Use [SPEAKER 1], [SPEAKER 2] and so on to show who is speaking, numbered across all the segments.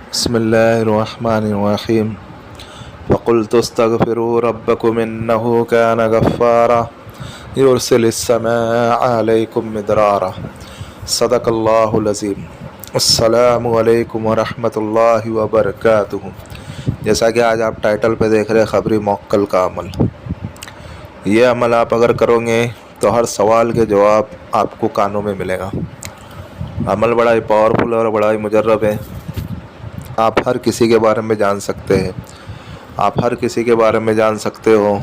[SPEAKER 1] بسم الله الرحمن الرحيم فقلت استغفروا ربكم إنه كان غفارا يرسل السماء عليكم مدرارا صدق الله العظيم السلام علیکم ورحمۃ اللہ وبرکاتہ۔ جیسا کہ آج آپ ٹائٹل پہ دیکھ رہے خبری موکل کا عمل، یہ عمل آپ اگر کرو گے تو ہر سوال کے جواب آپ کو کانوں میں ملے گا۔ عمل بڑا ہی پاورفل اور بڑا ہی مجرب ہے۔ آپ ہر کسی کے بارے میں جان سکتے ہیں، آپ ہر کسی کے بارے میں جان سکتے ہو،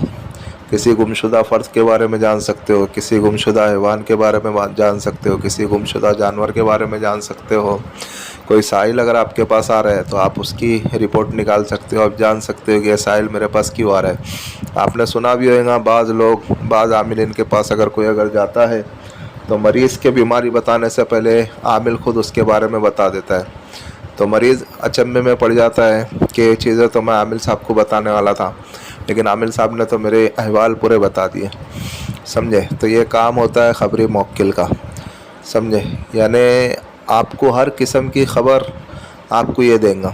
[SPEAKER 1] کسی گمشدہ فرد کے بارے میں جان سکتے ہو، کسی گمشدہ حیوان کے بارے میں جان سکتے ہو، کسی گمشدہ جانور کے بارے میں جان سکتے ہو۔ کوئی سائل اگر آپ کے پاس آ رہا ہے تو آپ اس کی رپورٹ نکال سکتے ہو، آپ جان سکتے ہو کہ یہ سائل میرے پاس کیوں آ رہا ہے۔ آپ نے سنا بھی ہوگا بعض عاملین کے پاس اگر جاتا ہے تو مریض کے بیماری بتانے سے پہلے عامل خود اس کے بارے میں بتا دیتا ہے، تو مریض اچنبھے میں پڑ جاتا ہے کہ یہ چیزیں تو میں عامل صاحب کو بتانے والا تھا، لیکن عامل صاحب نے تو میرے احوال پورے بتا دیے، سمجھے۔ تو یہ کام ہوتا ہے خبری موکل کا، سمجھے۔ یعنی آپ کو ہر قسم کی خبر آپ کو یہ دیں گا۔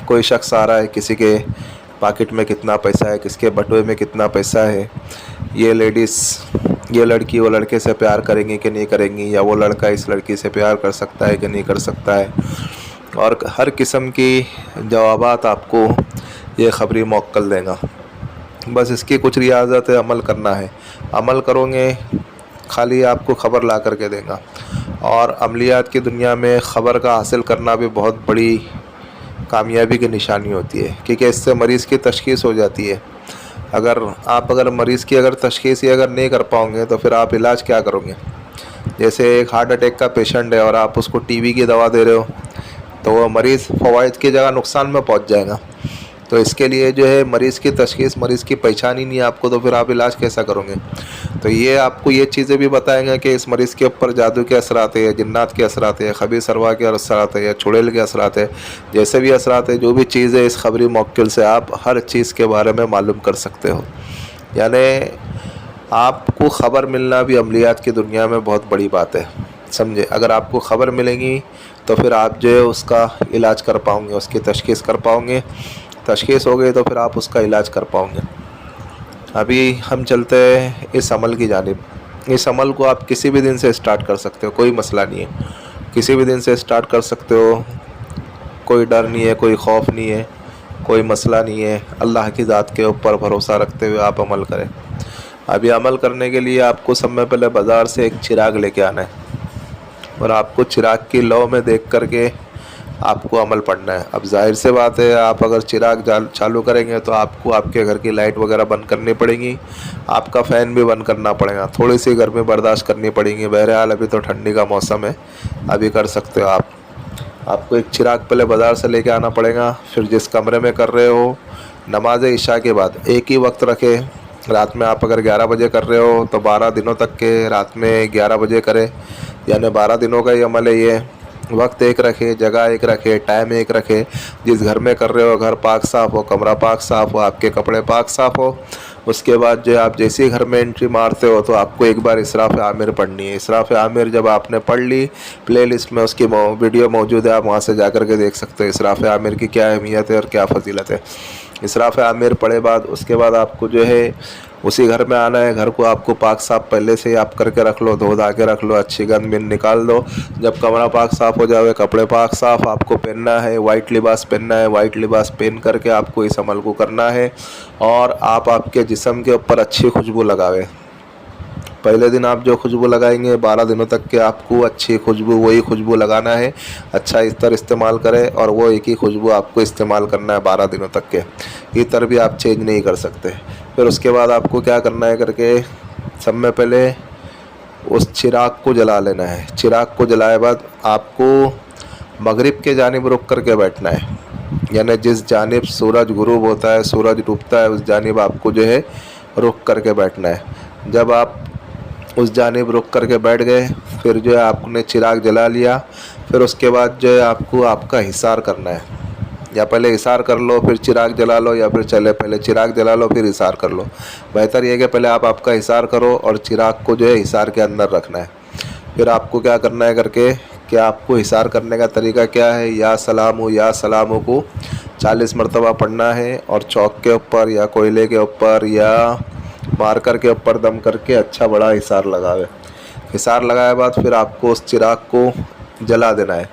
[SPEAKER 1] کوئی شخص آ رہا ہے، کسی کے پاکٹ میں کتنا پیسہ ہے، کس کے بٹوے میں کتنا پیسہ ہے، یہ لیڈیز یہ لڑکی وہ لڑکے سے پیار کریں گی کہ نہیں کریں گی، یا وہ لڑکا اس لڑکی سے پیار کر سکتا ہے کہ نہیں کر سکتا ہے، اور ہر قسم کی جوابات آپ کو یہ خبری موکل دے گا۔ بس اس کی کچھ ریاضت ہے، عمل کرنا ہے۔ عمل کرو گے خالی آپ کو خبر لا کر کے دے گا۔ اور عملیات کی دنیا میں خبر کا حاصل کرنا بھی بہت بڑی کامیابی کی نشانی ہوتی ہے، کیونکہ اس سے مریض کی تشخیص ہو جاتی ہے۔ اگر مریض کی تشخیص ہی نہیں کر پاؤ گے تو پھر آپ علاج کیا کرو گے؟ جیسے ایک ہارٹ اٹیک کا پیشنٹ ہے اور آپ اس کو ٹی بی کی دوا دے رہے ہو تو وہ مریض فوائد کی جگہ نقصان میں پہنچ جائے گا۔ تو اس کے لیے مریض کی تشخیص، مریض کی پہچان ہی نہیں ہے آپ کو، تو پھر آپ علاج کیسا کرو گے؟ تو یہ آپ کو یہ چیزیں بھی بتائیں گا کہ اس مریض کے اوپر جادو کے اثرات ہیں، یا جنات کے اثرات ہیں، خبیث ارواح کے اثرات ہیں، یا چڑیل کے اثرات ہیں، جیسے بھی اثرات ہیں، جو بھی چیزیں اس خبری موکل سے آپ ہر چیز کے بارے میں معلوم کر سکتے ہو۔ یعنی آپ کو خبر ملنا بھی عملیات کی دنیا میں بہت بڑی بات ہے، سمجھے۔ اگر آپ کو خبر ملے گی تو پھر آپ اس کا علاج کر پاؤں گے، اس کی تشخیص کر پاؤں گے۔ تشخیص ہو گئی تو پھر آپ اس کا علاج کر پاؤں گے۔ ابھی ہم چلتے ہیں اس عمل کی جانب۔ اس عمل کو آپ کسی بھی دن سے اسٹارٹ کر سکتے ہو، کوئی مسئلہ نہیں ہے، کسی بھی دن سے اسٹارٹ کر سکتے ہو، کوئی ڈر نہیں ہے، کوئی خوف نہیں ہے، کوئی مسئلہ نہیں ہے۔ اللہ کی ذات کے اوپر بھروسہ رکھتے ہوئے آپ عمل کریں۔ ابھی عمل کرنے کے لیے آپ کو سب میں پہلے بازار سے ایک چراغ لے کے آنا ہے، اور آپ کو چراغ کی لو میں دیکھ کر کے آپ کو عمل پڑھنا ہے۔ اب ظاہر سے بات ہے، آپ اگر چراغ چالو کریں گے تو آپ کو آپ کے گھر کی لائٹ وغیرہ بند کرنی پڑے گی، آپ کا فین بھی بند کرنا پڑے گا، تھوڑی سی گرمی برداشت کرنی پڑے گی۔ بہرحال ابھی تو ٹھنڈی کا موسم ہے، ابھی کر سکتے ہو آپ کو ایک چراغ پہلے بازار سے لے کے آنا پڑے گا۔ پھر جس کمرے میں کر رہے ہو، نماز عشاء کے بعد ایک ہی وقت رکھے۔ رات میں آپ اگر 11 بجے کر رہے ہو تو 12 دنوں تک کے رات میں 11 بجے کرے، یعنی 12 دنوں کا یہ عمل ہے۔ یہ وقت ایک رکھے، جگہ ایک رکھے، ٹائم ایک رکھے۔ جس گھر میں کر رہے ہو گھر پاک صاف ہو، کمرہ پاک صاف ہو، آپ کے کپڑے پاک صاف ہو۔ اس کے بعد آپ جیسے گھر میں انٹری مارتے ہو تو آپ کو ایک بار اسراف عامر پڑھنی ہے۔ اسراف عامر جب آپ نے پڑھ لی، پلے لسٹ میں اس کی ویڈیو موجود ہے، آپ وہاں سے جا کر کے دیکھ سکتے ہیں اسراف عامر کی کیا اہمیت ہے اور کیا فضیلت ہے۔ اسراف عامر پڑھے بعد اس کے بعد آپ کو اسی گھر میں آنا ہے۔ گھر کو آپ کو پاک صاف پہلے سے آپ کر کے رکھ لو، دھو دھا کے رکھ لو، اچھی گند بند نکال دو۔ جب کمرہ پاک صاف ہو جاوے، کپڑے پاک صاف، آپ کو پہننا ہے وائٹ لباس پہننا ہے۔ وائٹ لباس پہن کر کے آپ کو اس عمل کو کرنا ہے، اور آپ کے جسم کے اوپر اچھی خوشبو لگاوے۔ پہلے دن آپ جو خوشبو لگائیں گے، 12 دنوں تک کے آپ کو اچھی خوشبو، وہی خوشبو لگانا ہے۔ اچھا عطر استعمال کرے، اور وہ ایک ہی خوشبو آپ کو استعمال کرنا ہے 12 دنوں تک کے۔ عطر بھی آپ چینج نہیں کر سکتے۔ پھر اس کے بعد آپ کو کیا کرنا ہے کر کے، سب میں پہلے اس چراغ کو جلا لینا ہے۔ چراغ کو جلائے بعد آپ کو مغرب کے جانب رک کر کے بیٹھنا ہے، یعنی جس جانب سورج غروب ہوتا ہے، سورج ڈوبتا ہے، اس جانب آپ کو رک کر کے بیٹھنا ہے۔ جب آپ اس جانب رک کر کے بیٹھ گئے، پھر آپ نے چراغ جلا لیا، پھر اس کے بعد آپ کو آپ کا حصار کرنا ہے۔ یا پہلے حصار کر لو پھر چراغ جلا لو، یا پھر پہلے چراغ جلا لو پھر حصار کر لو۔ بہتر یہ کہ پہلے آپ کا حصار کرو، اور چراغ کو حصار کے اندر رکھنا ہے۔ پھر آپ کو کیا کرنا ہے کر کے کہ آپ کو حصار کرنے کا طریقہ کیا ہے. یا سلامو کو 40 مرتبہ پڑھنا ہے اور چوک کے اوپر یا کوئلے کے اوپر یا مارکر کے اوپر دم کر کے اچھا بڑا حصار لگاوے. حصار لگائے بعد پھر آپ کو اس چراغ کو جلا دینا ہے.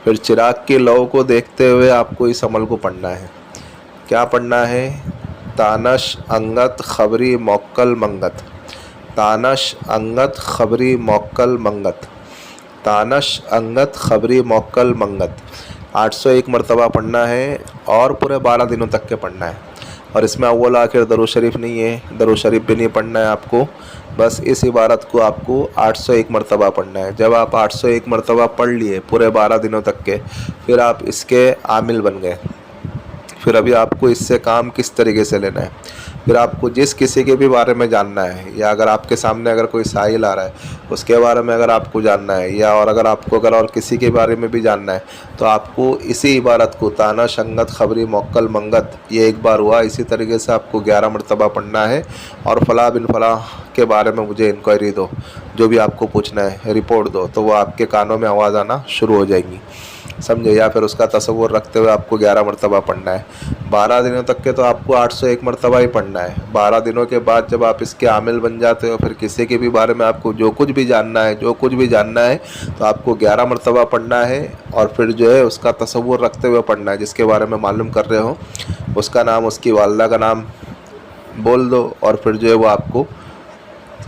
[SPEAKER 1] پھر چراغ کی لو کو دیکھتے ہوئے آپ کو اس عمل کو پڑھنا ہے. کیا پڑھنا ہے؟ تانش انگت خبری موکل منگت. تانش انگت خبری موکل منگت. تانش انگت خبری موکل منگت 801 مرتبہ پڑھنا ہے اور پورے 12 دنوں تک کے پڑھنا ہے. اور اس میں اول آخر درود شریف نہیں ہے، درود شریف بھی نہیں پڑھنا ہے آپ کو. بس اس عبارت کو آپ کو 801 مرتبہ پڑھنا ہے. جب آپ 801 مرتبہ پڑھ لیے پورے 12 دنوں تک کے، پھر آپ اس کے عامل بن گئے. پھر ابھی آپ کو اس سے کام کس طریقے سے لینا ہے. پھر آپ کو جس کسی کے بھی بارے میں جاننا ہے، یا اگر آپ کے سامنے اگر کوئی سائل آ رہا ہے اس کے بارے میں اگر آپ کو جاننا ہے، یا اور اگر آپ کو اور کسی کے بارے میں بھی جاننا ہے، تو آپ کو اسی عبارت کو تانش انگت خبری موکل منگت، یہ ایک بار ہوا، اسی طریقے سے آپ کو 11 مرتبہ پڑھنا ہے. اور فلاں بن فلاں کے بارے میں مجھے انکوائری دو، جو بھی آپ کو پوچھنا ہے رپورٹ دو، تو وہ آپ کے کانوں میں آواز آنا شروع ہو جائیں گی، سمجھے. یا پھر اس کا تصور رکھتے ہوئے آپ کو 11 مرتبہ پڑھنا ہے. 12 دنوں تک کے تو آپ کو 801 مرتبہ ہی پڑھنا ہے. 12 دنوں کے بعد جب آپ اس کے عامل بن جاتے ہو، پھر کسی کے بھی بارے میں آپ کو جو کچھ بھی جاننا ہے تو آپ کو 11 مرتبہ پڑھنا ہے. اور پھر جو ہے اس کا تصور رکھتے ہوئے پڑھنا ہے. جس کے بارے میں معلوم کر رہے ہو اس کا نام، اس کی والدہ کا نام بول دو، اور پھر جو ہے وہ آپ کو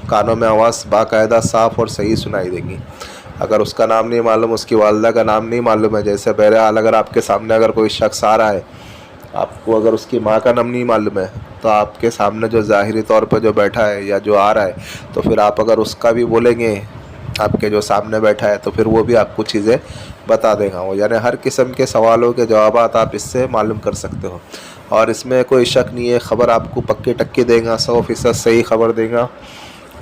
[SPEAKER 1] کانوں میں آواز باقاعدہ صاف اور صحیح سنائی دے گی. اگر اس کا نام نہیں معلوم، اس کی والدہ کا نام نہیں معلوم ہے، جیسے بہرحال اگر آپ کے سامنے اگر کوئی شخص آ رہا ہے، آپ کو اگر اس کی ماں کا نام نہیں معلوم ہے، تو آپ کے سامنے جو ظاہری طور پہ جو بیٹھا ہے یا جو آ رہا ہے، تو پھر آپ اگر اس کا بھی بولیں گے آپ کے جو سامنے بیٹھا ہے، تو پھر وہ بھی آپ کو چیزیں بتا دے گا. وہ یعنی ہر قسم کے سوالوں کے جوابات آپ اس سے معلوم کر سکتے ہو. اور اس میں کوئی شک نہیں ہے، خبر آپ کو پکی ٹکی دے گا، 100% صحیح خبر دے گا،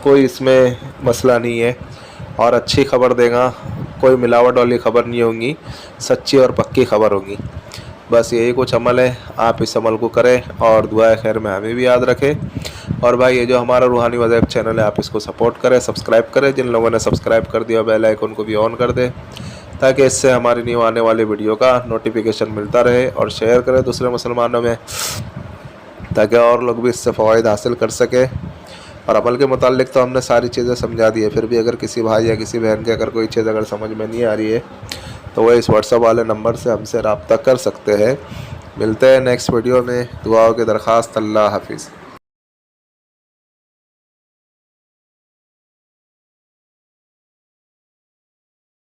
[SPEAKER 1] کوئی اس میں مسئلہ نہیں ہے. اور اچھی خبر دے گا، کوئی ملاوٹ والی خبر نہیں ہوگی، سچی اور پکی خبر ہوگی. بس یہی کچھ عمل ہے، آپ اس عمل کو کریں اور دعائے خیر میں ہمیں بھی یاد رکھیں. اور بھائی یہ جو ہمارا روحانی وظائف چینل ہے، آپ اس کو سپورٹ کریں، سبسکرائب کریں. جن لوگوں نے سبسکرائب کر دیا بیل آئیکن کو بھی آن کر دیں، تاکہ اس سے ہماری نیو آنے والی ویڈیو کا نوٹیفیکیشن ملتا رہے. اور شیئر کریں دوسرے مسلمانوں میں، تاکہ اور لوگ بھی اس سے فوائد حاصل کر سکیں. اور عمل کے متعلق تو ہم نے ساری چیزیں سمجھا دی ہے. پھر بھی اگر کسی بھائی یا کسی بہن کے اگر کوئی چیز اگر سمجھ میں نہیں آ رہی ہے، تو وہ اس واٹس ایپ والے نمبر سے ہم سے رابطہ کر سکتے ہیں. ملتے ہیں نیکسٹ ویڈیو میں. دعاؤں کی درخواست. اللہ حافظ.